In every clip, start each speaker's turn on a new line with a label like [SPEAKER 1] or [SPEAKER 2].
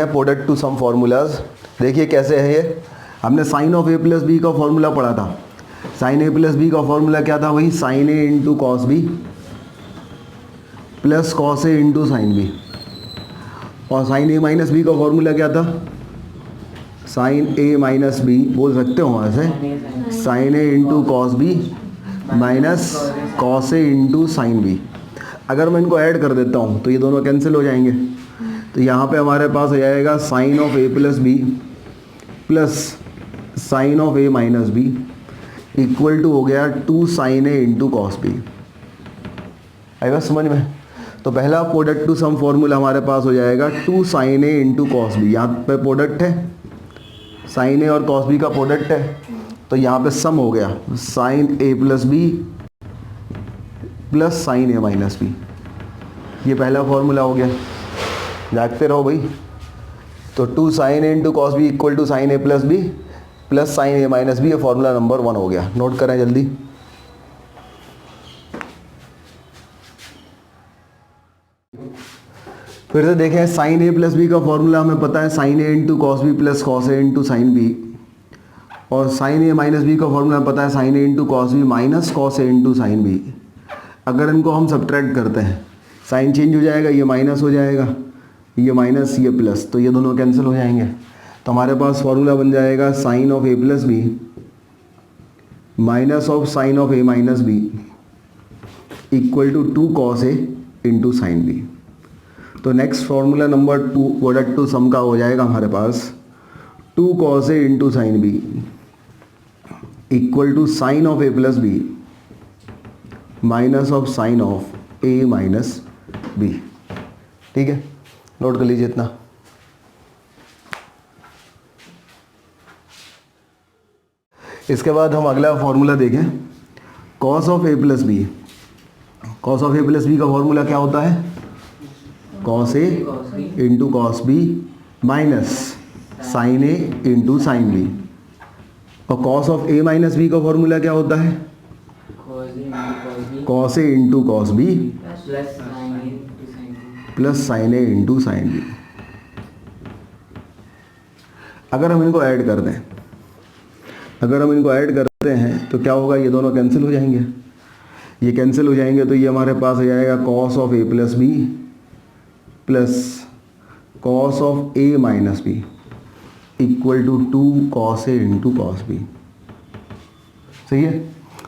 [SPEAKER 1] Product to some formulas. देखिए कैसे है ये। हमने sine of A plus B का फॉर्मूला पढ़ा था। साइन ए प्लस बी का फॉर्मूला क्या था? वही sine A into cos B plus cos A into sine B. और साइन ए माइनस बी का फॉर्मूला क्या था? साइन ए माइनस बी बोल सकते हो ऐसे, sine A into cos B minus cos A into sine B. अगर मैं इनको ऐड कर देता हूँ तो ये दोनों कैंसिल हो जाएंगे। तो यहाँ पे हमारे पास हो जाएगा sine of A plus B plus sine of A minus B equal to हो गया 2 sine A into cos B. आएगा समझ में? तो पहला प्रोडक्ट टू सम फॉर्मूला हमारे पास हो जाएगा 2 sine A into cos B. यहाँ पे प्रोडक्ट है, साइन ए और कॉस बी का प्रोडक्ट है, तो यहाँ पे सम हो गया sign A plus B plus sine A minus B. ये पहला फॉर्मूला हो गया, जागते रहो भाई। तो 2 sine A into cos B equal to sine A plus B plus sine A minus B, ये फॉर्मूला नंबर 1 हो गया। नोट करें जल्दी। फिर से देखें, साइन ए प्लस बी का फॉर्मूला हमें पता है sine A into cos B plus cos A into sine B, और साइन ए माइनस बी का फॉर्मूला हमें पता है sine A into cos B minus cos A into sine B. अगर इनको हम सब्ट्रैक्ट करते हैं, साइन चेंज हो जाएगा, ये माइनस हो जाएगा, ये माइनस ये प्लस, तो ये दोनों कैंसिल हो जाएंगे। तो हमारे पास फॉर्मूला बन जाएगा sine of A plus B minus of sine of A minus B equal to 2 cos A into sine B. तो next formula number 2 product to sum का हो जाएगा हमारे पास 2 cos A into sine B equal to sine of A plus B minus of sine of A minus B. ठीक है, note कर लीजिए इतना। इसके बाद हम अगला फॉर्मूला देखें, cos of A plus B. Cos of A plus B का फॉर्मूला क्या होता है? Cos A into cos B minus sine A into sine B. और cos of A minus B का फॉर्मूला क्या होता है? Cos A into cos B plus sine A into sine B. अगर हम इनको ऐड कर दें, अगर हम इनको ऐड करते हैं तो क्या होगा? ये दोनों कैंसिल हो जाएंगे। ये कैंसिल हो जाएंगे तो ये हमारे पास हो जाएगा cos of A plus B plus cos of A minus B equal to 2 cos A into cos B. सही है?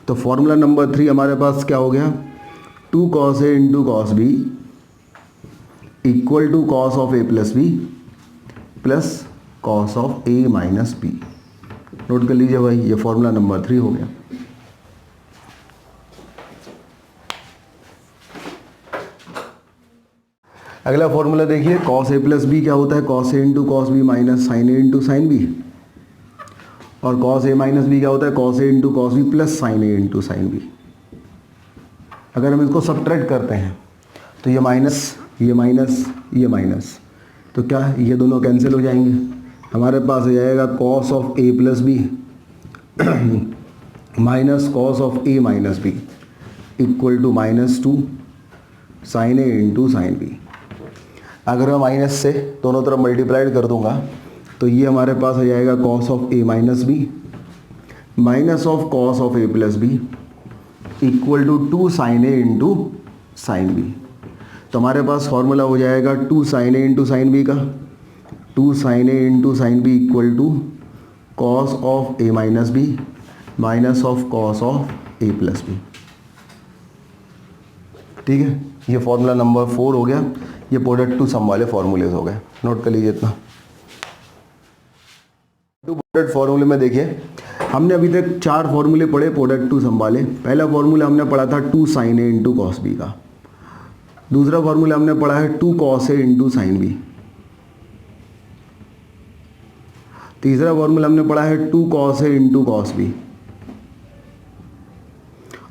[SPEAKER 1] तो फॉर्मूला नंबर 3 हमारे पास क्या हो गया? 2 cos A into cos B equal to cos of A plus B plus cos of A minus B. Note कर लीजिए भाई, ये फॉर्मूला नंबर 3 हो गया। अगला फॉर्मूला देखिए, कॉस ए प्लस बी क्या होता है? Cos A into cos B minus sine A into sine B. और कॉस ए माइनस बी क्या होता है? Cos A into cos B plus sine A into sine B. अगर हम इसको सब्ट्रैक्ट करते हैं तो ये माइनस ये माइनस ये माइनस, तो क्या ये दोनों कैंसिल हो जाएंगे। हमारे पास हो जाएगा cos of A plus B minus cos of A minus B equal to -2 sine A into sine B. अगर मैं माइनस से दोनों तरफ मल्टीप्लाइड कर दूंगा तो ये हमारे पास हो जाएगा cos of A minus B minus of cos of A plus B equal to 2 sine A into sine B. तो हमारे पास फॉर्मूला हो जाएगा 2 sine A into sine B का, 2 sine A into sine B equal to cos of A minus B minus of cos of A plus B. ठीक है, ये formula number 4 हो गया। ये प्रोडक्ट टू सम वाले फॉर्मूलेज हो गए। नोट कर लीजिए इतना। टू प्रोडक्ट फॉर्मूले में देखिए, हमने अभी तक 4 फॉर्मूले पढ़े प्रोडक्ट टू सम वाले। पहला फॉर्मूला हमने पढ़ा था 2 sine A into cos B का। दूसरा फॉर्मूला हमने पढ़ा है 2 cos A into sine B. तीसरा फॉर्मूला हमने पढ़ा है 2 cos A into cos B.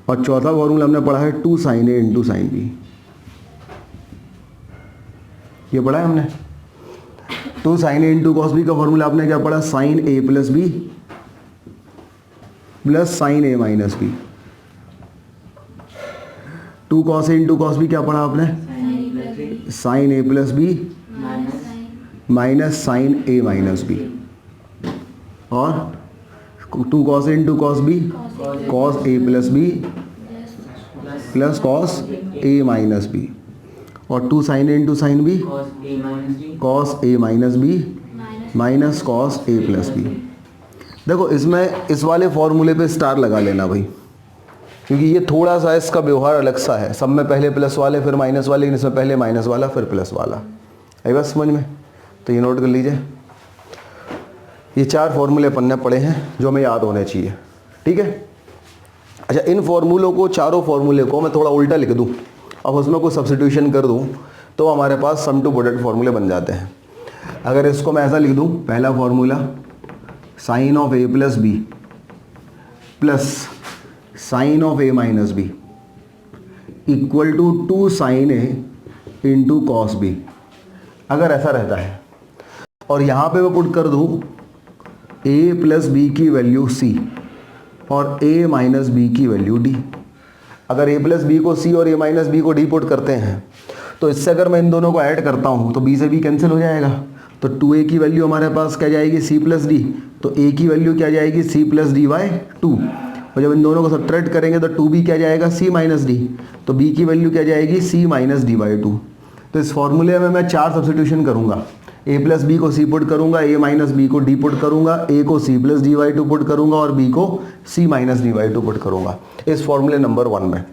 [SPEAKER 1] और चौथा फॉर्मूला हमने पढ़ा है 2 sine A into sine B. ये पढ़ा है हमने। 2 sine A into cos B का फॉर्मूला आपने क्या पढ़ा? Sign A plus B plus sine A minus B. 2 cos A into cos B क्या पढ़ा आपने? Sign A plus B minus sine A minus B, और 2 cos A into cos B, cos A plus B plus cos A minus B, और 2 sine A into sine B, cos A minus B minus cos A plus B. देखो इसमें इस वाले फॉर्मूले पे star लगा लेना भाई, क्योंकि ये थोड़ा सा इसका व्यवहार अलग सा है। सब में पहले प्लस वाले फिर माइनस वाले, लेकिन इसमें पहले माइनस वाला फिर प्लस वाला। आई बात समझ में? तो ये नोट कर लीजिए, ये 4 फॉर्मूले अपन ने पढ़े हैं जो हमें याद होने चाहिए, ठीक है। अच्छा, इन फॉर्मूलों को, चारों फॉर्मूले को मैं थोड़ा उल्टा लिख दूँ और उसमें कोई सब्स्टिट्यूशन कर दूँ तो हमारे पास सम टू प्रोडक्ट फॉर्मूले बन जाते हैं। अगर इसको मैं ऐसा लिख दूँ, पहला formula sine of A plus B plus sine of A minus B equal to 2 sine A into cos B. अगर ऐसा रहता है और यहाँ पे मैं पुट कर दूँ ए प्लस बी की वैल्यू सी और ए माइनस बी की वैल्यू डी। अगर ए प्लस बी को सी और ए माइनस बी को डी पुट करते हैं तो इससे अगर मैं इन दोनों को ऐड करता हूँ तो बी से बी कैंसिल हो जाएगा। तो 2a की वैल्यू हमारे पास क्या जाएगी, सी प्लस डी, तो a की वैल्यू क्या जाएगी, सी प्लस डी बाई 2, और जब इन दोनों को सब्ट्रैक्ट करेंगे तो 2b क्या जाएगा, c माइनस डी, तो b की वैल्यू क्या जाएगी, c माइनस डी बाई 2। तो इस फॉर्मूले में मैं 4 सब्स्टिट्यूशन करूँगा, a प्लस बी को c पुट करूँगा, a माइनस बी को d पुट करूँगा, a को c plus D by 2 put करूँगा और b को c minus D by 2 put करूँगा इस फॉर्मूले नंबर 1 में।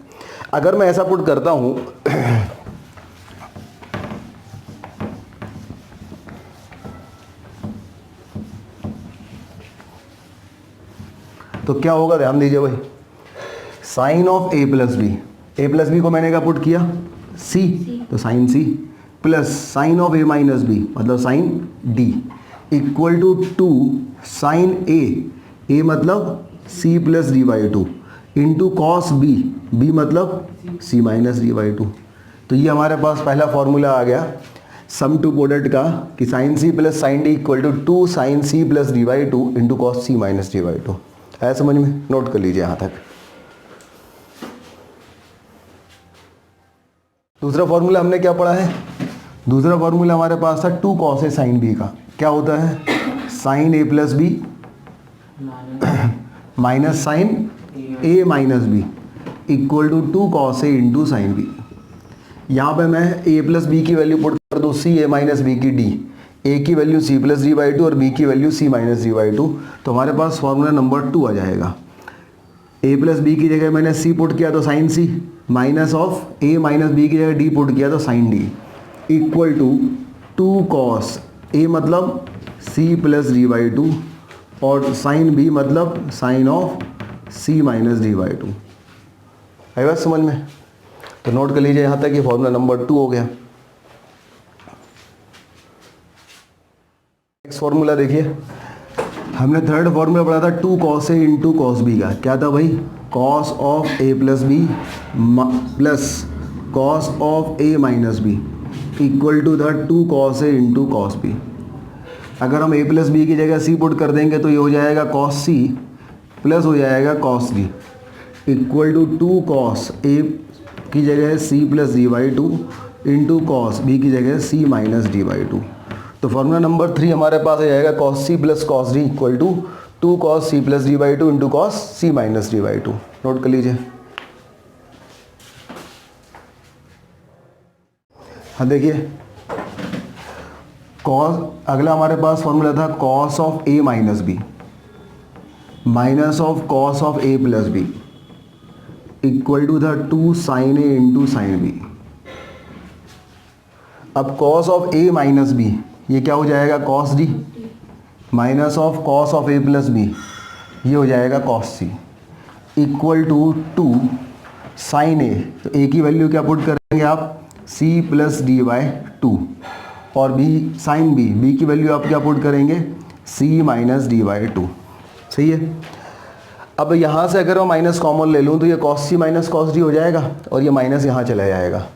[SPEAKER 1] अगर मैं ऐसा पुट करता हूँ तो क्या होगा, ध्यान दीजिए भाई, sine of A plus B को मैंने क्या पुट किया, सी, तो sine C plus sine of A minus B मतलब sine D equal to 2 sine A मतलब C plus D by 2 into cos B मतलब सी माइनस डी बाई 2। तो ये हमारे पास पहला फॉर्मूला आ गया सम टू प्रोडक्ट का कि sine C plus sine D equal to 2 sine C plus D by 2 into cos C minus D by 2। है समझ में? नोट कर लीजिए यहाँ तक। दूसरा फॉर्मूला हमने क्या पढ़ा है, दूसरा फॉर्मूला हमारे पास था 2 कॉस ए साइन बी का। क्या होता है, sine A plus B minus sine A minus B equal to 2 cos A into sine B. यहाँ पे मैं ए प्लस बी की वैल्यू पुट कर दूँ, सी ए माइनस बी की डी, ए की value C plus D by 2 और B की value C minus D by 2, तो हमारे पास फॉर्मूला नंबर 2 आ जाएगा। ए प्लस बी की जगह मैंने सी पुट किया तो sine C, minus of A minus B की जगह डी पुट किया तो sine D equal to 2 cos A मतलब सी प्लस डी बाई 2 और साइन बी मतलब sine of C minus D by 2। आई बात समझ में? तो नोट कर लीजिए यहाँ तक ये फॉर्मूला नंबर 2 हो गया। नेक्स्ट फॉर्मूला देखिए, हमने थर्ड फॉर्मूला पढ़ा था 2 cos A into cos B का। क्या था भाई, cos of A plus B plus cos of A minus B equal to the 2 cos A into cos B. अगर हम ए प्लस बी की जगह सी पुट कर देंगे तो ये हो जाएगा कॉस सी प्लस हो जाएगा cos D equal to 2 cos A की जगह C plus D by 2 into cos B की जगह सी माइनस डी बाई 2। तो फॉर्मूला नंबर 3 हमारे पास आ जाएगा cos C plus cos D equal to 2 cos C plus D by 2 into cos C minus D by 2। Note कर लीजिए। हाँ देखिए, कॉस, अगला हमारे पास फॉर्मूला था cos of A minus B minus of cos of A plus B equal to the 2 sine A into sine B. अब cos of A minus B ये क्या हो जाएगा, cos D minus of cos of A plus B ये हो जाएगा cos C equal to 2 sine A, तो A की वैल्यू क्या पुट करेंगे आप, सी प्लस डी बाई 2 और बी साइन बी की वैल्यू आप क्या पुट करेंगे, सी माइनस डी बाई 2। सही है। अब यहाँ से अगर मैं माइनस कॉमन ले लूँ तो ये cos C minus cos D हो जाएगा और ये माइनस यहाँ चला जाएगा।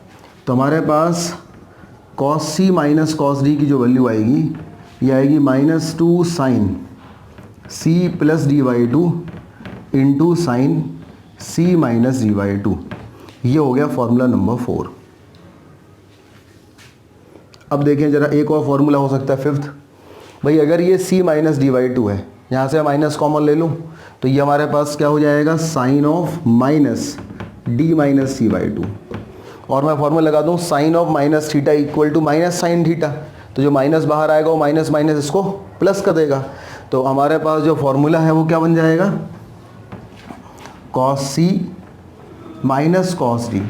[SPEAKER 1] तो हमारे पास cos C minus cos D की जो वैल्यू आएगी ये आएगी -2 sine C plus D by 2 into sine C minus D by 2। ये हो गया फॉर्मूला नंबर 4। अब देखें ज़रा, एक और फॉर्मूला हो सकता है फिफ्थ। भाई अगर ये c minus D by to है, यहाँ से माइनस कॉमन ले लूँ तो ये हमारे पास क्या हो जाएगा, sine of minus D minus C by two. और मैं फॉर्मूला लगा दूँ sine of minus theta equal to minus sine theta, तो जो माइनस बाहर आएगा वो माइनस माइनस इसको प्लस कर देगा। तो हमारे पास जो फॉर्मूला है वो क्या बन जाएगा, cos C minus cos D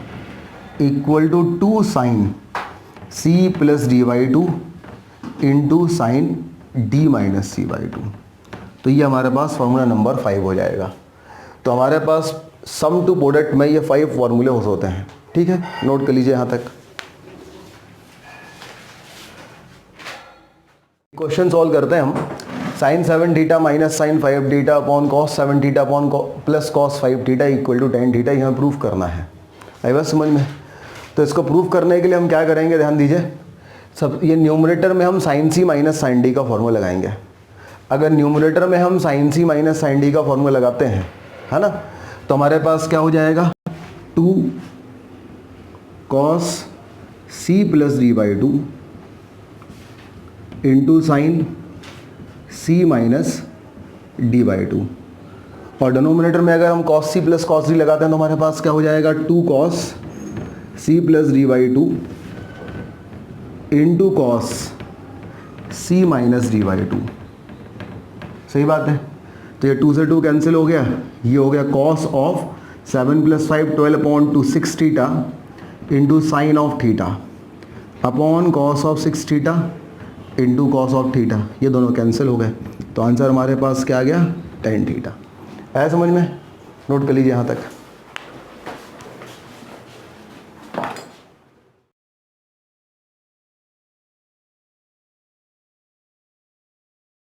[SPEAKER 1] equal to 2 sine C plus D by two into sine D minus C by two. तो ये हमारे पास फार्मूला नंबर 5 हो जाएगा। तो हमारे पास सम टू प्रोडक्ट में ये 5 फार्मूले हो सकते हैं। ठीक है, नोट कर लीजिए यहाँ तक। क्वेश्चन सॉल्व करते हैं हम। Sine 7 theta minus sine 5 theta upon cos 7 theta upon plus cos 5 theta equal to 10 theta, ये हमें प्रूफ करना है। आई बात समझ में? तो इसको प्रूफ करने के लिए हम क्या करेंगे, ध्यान दीजिए। सब ये न्यूमरेटर में हम sign C minus sign D का फॉर्मूला लगाएंगे। अगर न्यूमरेटर में हम sign C minus sign D का फॉर्मूला लगाते हैं, है ना, तो हमारे पास क्या हो जाएगा, 2 cos C plus D by two into sine C minus D by two. और डिनोमिनेटर में अगर हम cos C plus cos D लगाते हैं तो हमारे पास क्या हो जाएगा, 2 cos C plus D by two into cos C minus D by two. सही बात है। तो ये 2 से 2 कैंसिल हो गया, ये हो गया cos of 7 plus 5 12 upon 2 6 theta into sine of theta upon cos of 6 theta into cos of theta. ये दोनों कैंसिल हो गए, तो आंसर हमारे पास क्या आ गया, 10 थीटा। है समझ में? नोट कर लीजिए यहाँ तक।